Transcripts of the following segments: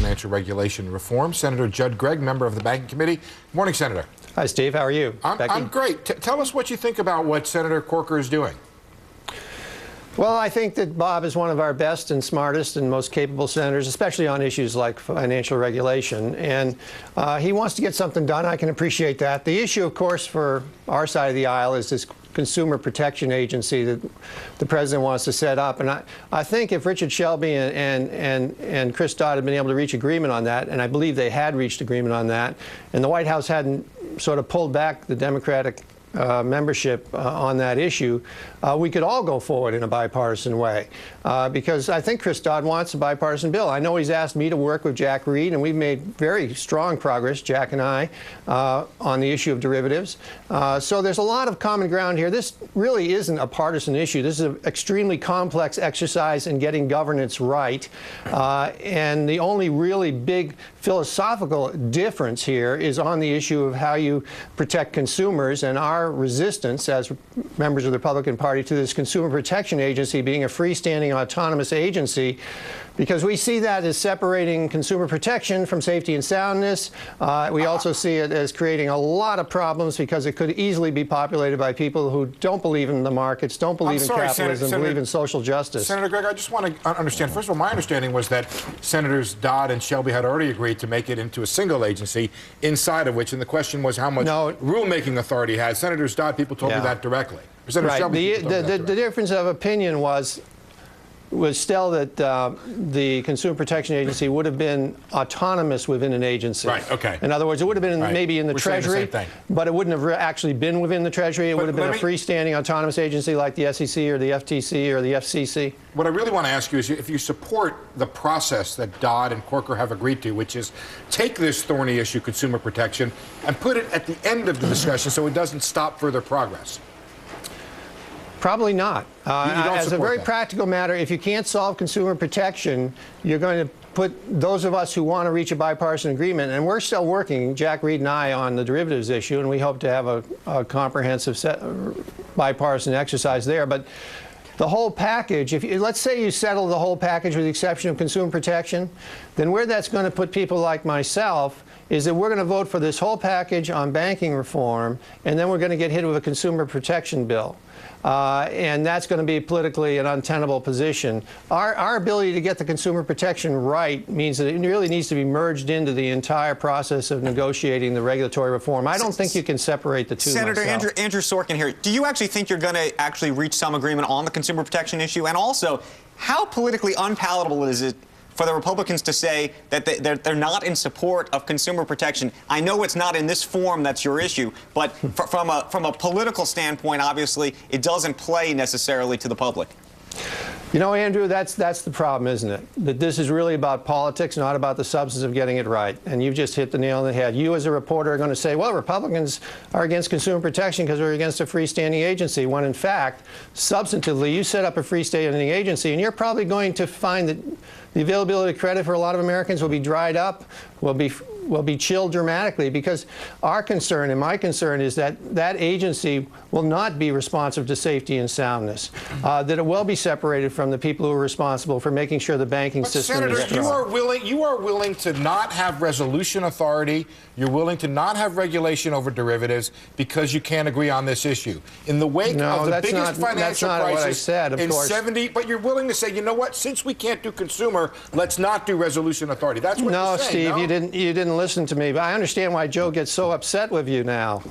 financial regulation reform. Senator Gregg, member of the Banking Committee. Good morning, Senator. Hi, Steve. How are you? I'm great. Tell us what you think about what Senator Corker is doing. Well, I think that Bob is one of our best and smartest and most capable senators, especially on issues like financial regulation. And he wants to get something done. I can appreciate that. The issue, of course, for our side of the aisle is this consumer protection agency that the president wants to set up. And I think if Richard Shelby and Chris Dodd had been able to reach agreement on that, and I believe they had reached agreement on that, and the White House hadn't sort of pulled back the Democratic membership on that issue, we could all go forward in a bipartisan way. Because I think Chris Dodd wants a bipartisan bill. I know he's asked me to work with Jack Reed, and we've made very strong progress, Jack and I, on the issue of derivatives. So there's a lot of common ground here. This really isn't a partisan issue. This is an extremely complex exercise in getting governance right. And the only really big philosophical difference here is on the issue of how you protect consumers, and our resistance as members of the Republican Party to this Consumer Protection Agency being a freestanding autonomous agency, because we see that as separating consumer protection from safety and soundness. We also see it as creating a lot of problems because it could easily be populated by people who don't believe in the markets, don't believe in capitalism, believe in social justice. Senator Gregg, I just want to understand. First of all, my understanding was that Senators Dodd and Shelby had already agreed to make it into a single agency, inside of which, and the question was how much rulemaking authority it has. Senators Dodd, people told me that directly. Right. The difference of opinion was still that the Consumer Protection Agency would have been autonomous within an agency. Right, okay. In other words, it would have been maybe in the Treasury, but it wouldn't have actually been within the Treasury. It would have been a freestanding autonomous agency like the SEC or the FTC or the FCC. What I really want to ask you is if you support the process that Dodd and Corker have agreed to, which is take this thorny issue, consumer protection, and put it at the end of the discussion so it doesn't stop further progress. Probably not. As a very practical matter, if you can't solve consumer protection, you're going to put those of us who want to reach a bipartisan agreement, and we're still working, Jack Reed and I, on the derivatives issue, and we hope to have a comprehensive bipartisan exercise there. But the whole package, let's say you settle the whole package with the exception of consumer protection, then where that's going to put people like myself is that we're going to vote for this whole package on banking reform, and then we're going to get hit with a consumer protection bill. And that's going to be politically an untenable position. Our ability to get the consumer protection right means that it really needs to be merged into the entire process of negotiating the regulatory reform. I don't think you can separate the two. Senator Andrew Sorkin here, do you actually think you're going to actually reach some agreement on the consumer protection issue? And also, how politically unpalatable is it for the Republicans to say that they're not in support of consumer protection? I know it's not in this form that's your issue, but from a political standpoint, obviously, it doesn't play necessarily to the public. You know, Andrew, that's the problem, isn't it? That this is really about politics, not about the substance of getting it right. And you've just hit the nail on the head. You, as a reporter, are going to say, well, Republicans are against consumer protection because we're against a freestanding agency, when, in fact, substantively, you set up a freestanding agency, and you're probably going to find that the availability of credit for a lot of Americans will be dried up, will be chilled dramatically, because our concern and my concern is that that agency will not be responsive to safety and soundness, that it will be separated from the people who are responsible for making sure the banking system is strong. Senator, you are willing to not have resolution authority. You're willing to not have regulation over derivatives because you can't agree on this issue. In the wake of the biggest financial crisis in 70, but you're willing to say, you know what, since we can't do consumer, let's not do resolution authority. That's what you're saying. Steve, you didn't listen to me. But I understand why Joe gets so upset with you now.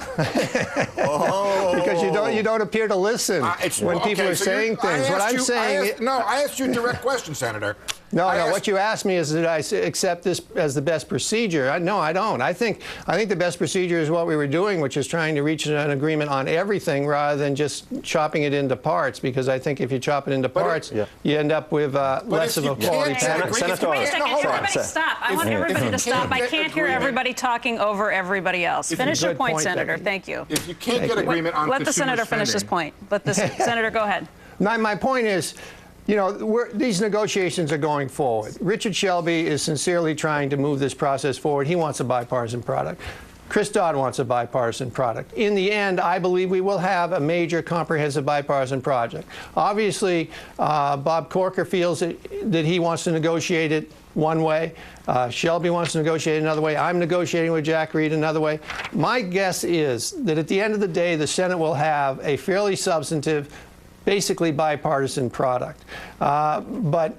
Because you don't appear to listen when people are saying things. What I'm saying. I asked you a direct question, Senator. No, what you asked me is that I accept this as the best procedure. No, I don't. I think the best procedure is what we were doing, which is trying to reach an agreement on everything rather than just chopping it into parts, because I think if you chop it into parts, you end up with less of a quality package. Wait a second, everybody stop. I want everybody to stop. I can't hear everybody talking over everybody else. Finish your point, Senator. Thank you. If you can't get agreement on let the Senator finish his point. Let the Senator go ahead. My point is, you know, these negotiations are going forward. Richard Shelby is sincerely trying to move this process forward. He wants a bipartisan product. Chris Dodd wants a bipartisan product. In the end, I believe we will have a major comprehensive bipartisan project. Obviously, Bob Corker feels that he wants to negotiate it one way. Shelby wants to negotiate another way. I'm negotiating with Jack Reed another way. My guess is that at the end of the day, the Senate will have a fairly substantive, basically bipartisan product. But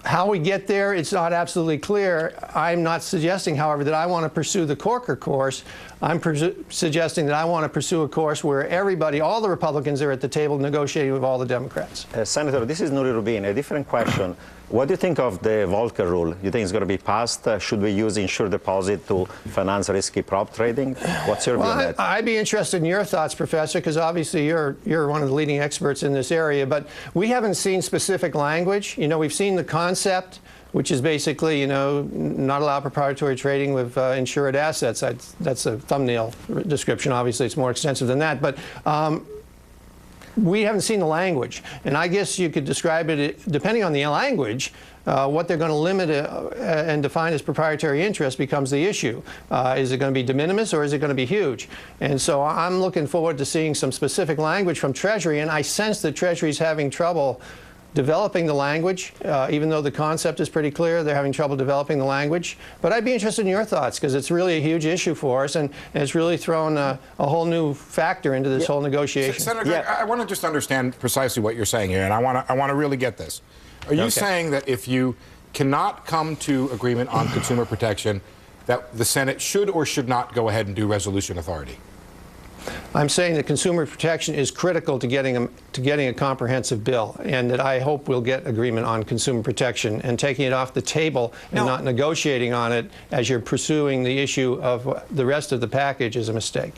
how we get there, it's not absolutely clear. I'm not suggesting, however, that I want to pursue the Corker course. I'm suggesting that I want to pursue a course where everybody, all the Republicans are at the table negotiating with all the Democrats. Senator, this is Nuri Rubin. A different question. What do you think of the Volcker rule? You think it's going to be passed? Should we use insured deposit to finance risky prop trading? What's your view on that? I'd be interested in your thoughts, Professor, because obviously you're one of the leading experts in this area. But we haven't seen specific language. You know, we've seen the concept, which is basically, you know, not allow proprietary trading with insured assets. That's a thumbnail description. Obviously, it's more extensive than that. But we haven't seen the language. And I guess you could describe it, depending on the language, what they're going to limit and define as proprietary interest becomes the issue. Is it going to be de minimis or is it going to be huge? And so I'm looking forward to seeing some specific language from Treasury, and I sense that Treasury is having trouble developing the language, even though the concept is pretty clear. They're having trouble developing the language. But I'd be interested in your thoughts, because it's really a huge issue for us, and it's really thrown a whole new factor into this whole negotiation. Senator Gregg, I want to just understand precisely what you're saying here, and I want to really get this. Are you saying that if you cannot come to agreement on consumer protection, that the Senate should or should not go ahead and do resolution authority? I'm saying that consumer protection is critical to getting a comprehensive bill, and that I hope we'll get agreement on consumer protection, and taking it off the table and not negotiating on it as you're pursuing the issue of the rest of the package is a mistake.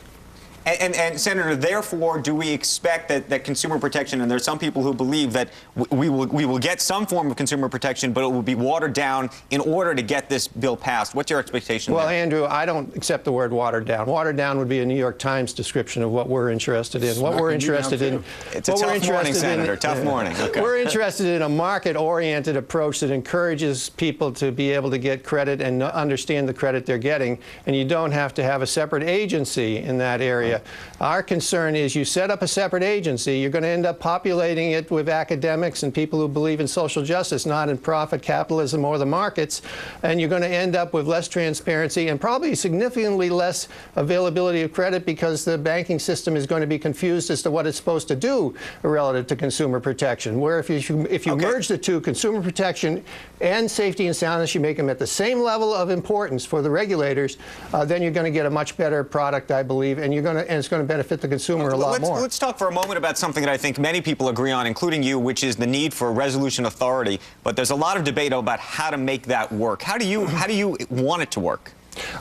And Senator, therefore, do we expect that consumer protection, and there's some people who believe that we will get some form of consumer protection, but it will be watered down in order to get this bill passed? What's your expectation Well, there? Andrew, I don't accept the word watered down. Watered down would be a New York Times description of what we're interested in. What we're interested in. It's a tough morning, Senator. Tough morning. Okay. We're interested in a market-oriented approach that encourages people to be able to get credit and understand the credit they're getting, and you don't have to have a separate agency in that area. Our concern is you set up a separate agency, you're going to end up populating it with academics and people who believe in social justice, not in profit capitalism or the markets, and you're going to end up with less transparency and probably significantly less availability of credit, because the banking system is going to be confused as to what it's supposed to do relative to consumer protection. Where if you merge the two, consumer protection and safety and soundness, you make them at the same level of importance for the regulators, then you're going to get a much better product, I believe, and it's going to benefit the consumer a lot more. Let's talk for a moment about something that I think many people agree on, including you, which is the need for resolution authority. But there's a lot of debate about how to make that work. How do you want it to work?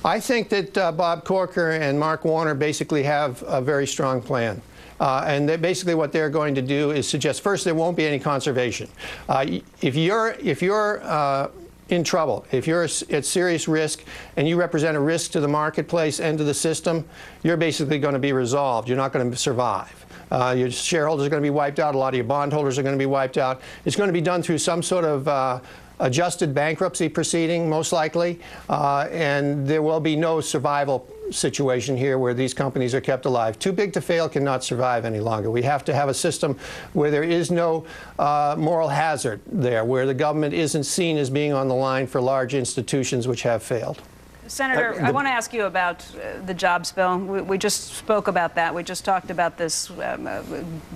I think that Bob Corker and Mark Warner basically have a very strong plan. And basically what they're going to do is suggest, first, there won't be any conservation. If you're in trouble, if you're at serious risk and you represent a risk to the marketplace and to the system, you're basically going to be resolved. You're not going to survive. Your shareholders are going to be wiped out. A lot of your bondholders are going to be wiped out. It's going to be done through some sort of adjusted bankruptcy proceeding, most likely, and there will be no survival situation here where these companies are kept alive. Too big to fail cannot survive any longer. We have to have a system where there is no moral hazard there, where the government isn't seen as being on the line for large institutions which have failed. Senator, I want to ask you about the jobs bill. We just spoke about that. We just talked about this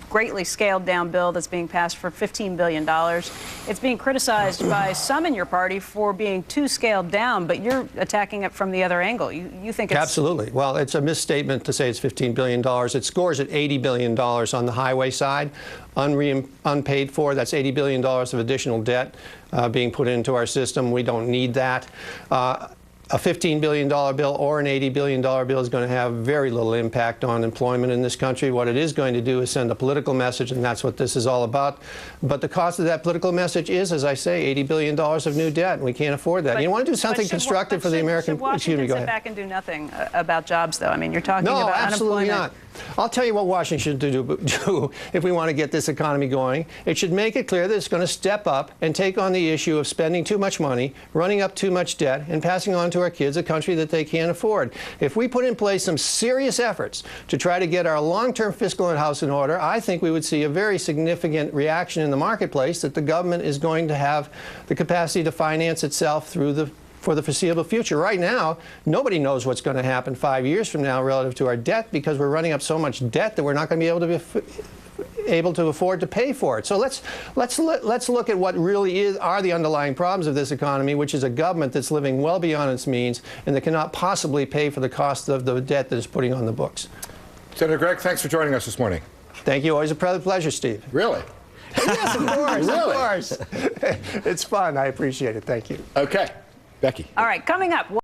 greatly scaled down bill that's being passed for $15 billion. It's being criticized by some in your party for being too scaled down, but you're attacking it from the other angle. You think it's... Absolutely. Well, it's a misstatement to say it's $15 billion. It scores at $80 billion on the highway side, unpaid for. That's $80 billion of additional debt being put into our system. We don't need that. A $15 billion bill or an $80 billion bill is going to have very little impact on employment in this country. What it is going to do is send a political message, and that's what this is all about. But the cost of that political message is, as I say, $80 billion of new debt, and we can't afford that. You want to do something constructive for the American... Should Washington sit back and do nothing about jobs, though? I mean, you're talking about unemployment. No, absolutely not. I'll tell you what Washington should do if we want to get this economy going. It should make it clear that it's going to step up and take on the issue of spending too much money, running up too much debt, and passing on to our kids a country that they can't afford. If we put in place some serious efforts to try to get our long-term fiscal house in order, I think we would see a very significant reaction in the marketplace that the government is going to have the capacity to finance itself for the foreseeable future. Right now, nobody knows what's going to happen 5 years from now relative to our debt, because we're running up so much debt that we're not going to be able to afford to pay for it. So let's look at what really are the underlying problems of this economy, which is a government that's living well beyond its means and that cannot possibly pay for the cost of the debt that it's putting on the books. Senator Gregg, thanks for joining us this morning. Thank you. Always a pleasure, Steve. Really? Yes, of course. Really? Of course. It's fun. I appreciate it. Thank you. Okay. Becky. All right, coming up.